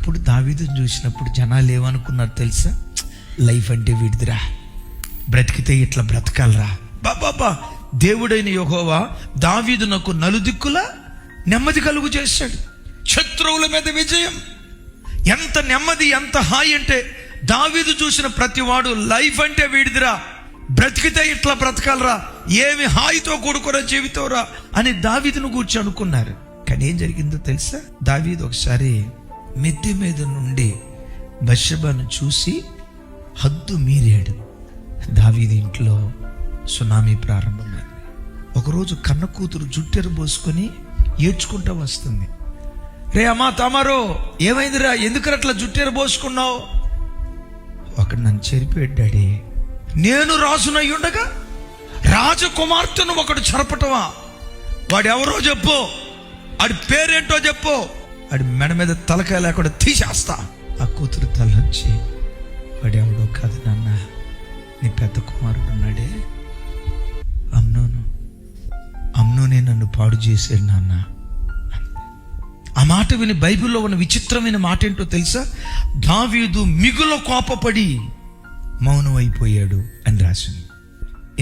ఒకప్పుడు దావీదుని చూసినప్పుడు జనాలు ఏమనుకున్నారు తెలుసా? లైఫ్ అంటే వీడిదిరా, బ్రతికితే ఇట్లా బ్రతకాలరా. బాబా, దేవుడైన యెహోవా దావీదునకు నలుదిక్కులా నెమ్మది కలుగు చేశాడు, శత్రువుల మీద విజయం. ఎంత నెమ్మది, ఎంత హాయి అంటే దావీదు చూసిన ప్రతివాడు లైఫ్ అంటే వీడిదిరా, బ్రతికితే ఇట్లా బ్రతకాలరా, ఏమి హాయితో కూడుకున్న జీవితంరా అని దావీదును గూర్చి అనుకున్నారు. కానీ ఏం జరిగిందో తెలుసా? దావీదు ఒకసారి మిద్దె మీద నుండి బత్షెబను చూసి హద్దు మీరాడు. దావీదు ఇంట్లో సునామీ ప్రారంభమైంది. ఒకరోజు కన్న కూతురు జుట్టెరు పోసుకొని ఏడ్చుకుంటూ వస్తుంది. రే అమ్మా తామారో, ఏమైందిరా, ఎందుకు అట్లా జుట్టెరు పోసుకున్నావు? ఒకడు నన్ను చెరిపోయాడు డాడీ. నేను రాజునయ్యుండగా రాజకుమార్తెను ఒకడు చెరపటమా? వాడెవరో చెప్పు, ఆడి పేరేంటో చెప్పు, ఆడి మెడ మీద తలకాయ లేకుండా తీసేస్తా. ఆ కూతురు తలంచి, వాడెవడో కాదు నాన్న, నీ పెద్ద కుమారుడు ఉన్నాడే అమ్నోనే నన్ను పాడు చేశాడు నాన్న. ఆ మాట విని బైబిల్లో ఉన్న విచిత్రమైన మాట ఏంటో తెలుసా? దావీదు మిగుల కోపపడి మౌనం అయిపోయాడు అని రాసింది.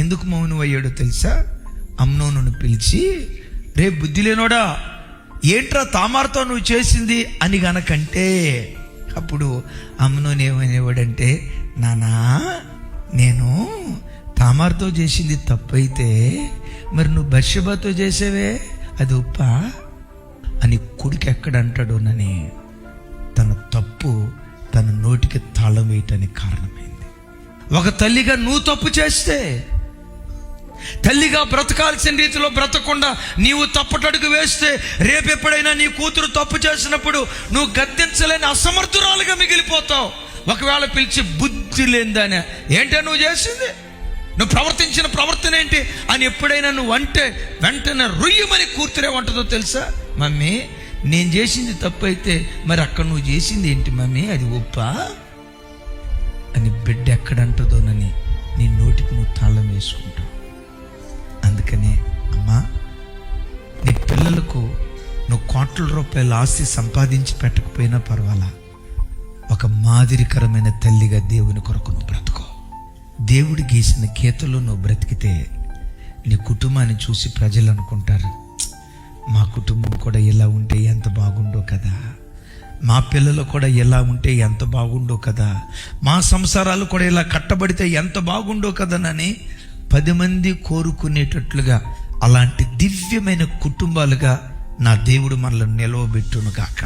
ఎందుకు మౌనం అయ్యాడో తెలుసా? అమ్నోనును పిలిచి, రే బుద్ధి లేనోడా, ఏంట్రా తామార్తో నువ్వు చేసింది అని గనకంటే, అప్పుడు అమ్నోను ఏమనేవాడంటే, నానా నేను తామార్తో చేసింది తప్పైతే మరి నువ్వు బత్షెబతో చేసేవే, అది ఉప్ప అని కొడుకు ఎక్కడంటాడోనని తన తప్పు తన నోటికి తాళం వేయటానికి కారణమైంది. ఒక తల్లిగా నువ్వు తప్పు చేస్తే, తల్లిగా బ్రతకాల్సిన రీతిలో బ్రతకుండా నీవు తప్పటడుగు వేస్తే, రేపెప్పుడైనా నీ కూతురు తప్పు చేసినప్పుడు నువ్వు గద్దించలేని అసమర్థురాలుగా మిగిలిపోతావు. ఒకవేళ పిలిచి బుద్ధి లేనిదానే, ఏంటో నువ్వు చేసింది, నువ్వు ప్రవర్తించిన ప్రవర్తన ఏంటి అని ఎప్పుడైనా నువ్వు అంటే వెంటనే రుయ్యమని కూతురే ఉంటుందో తెలుసా? మమ్మీ నేను చేసింది తప్పు అయితే మరి అక్కడ నువ్వు చేసింది ఏంటి మమ్మీ, అది ఒప్పా అని బిడ్డ ఎక్కడంటుందోనని నీ నోటికి నువ్వు తాళం వేసుకుంటావు. అందుకనే అమ్మా, నీ పిల్లలకు నువ్వు కోట్ల రూపాయల ఆస్తి సంపాదించి పెట్టకపోయినా పర్వాలా, ఒక మాదిరికరమైన తల్లిగా దేవుని కొరకు నువ్వు బ్రతుకో. దేవుడు గీసిన గీతలో నువ్వు బ్రతికితే నీ కుటుంబాన్ని చూసి ప్రజలు అనుకుంటారు, మా కుటుంబం కూడా ఎలా ఉంటే ఎంత బాగుండో కదా, మా పిల్లలు కూడా ఎలా ఉంటే ఎంత బాగుండో కదా, మా సంసారాలు కూడా ఇలా కట్టబడితే ఎంత బాగుండో కదనని 10 మంది కోరుకునేటట్లుగా అలాంటి దివ్యమైన కుటుంబాలుగా నా దేవుడు మనల్ని నిలవబెట్టును గాక.